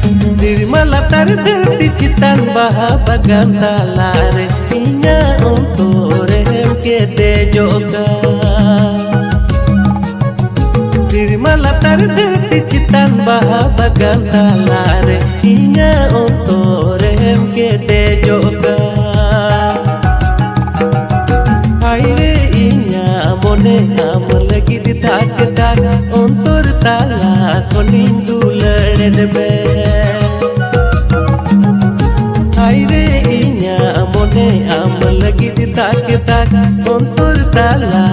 Dirmala tar धरती चितान baha bagan talare inya ontore ke dejoga Dirmala tar धरती चितान baha bagan talare inya ontore ke dejoga Aire inya mone am lagi ditak tak ontor tala konindu ledbe Aire inya mone am lagi ditak tak ontor tala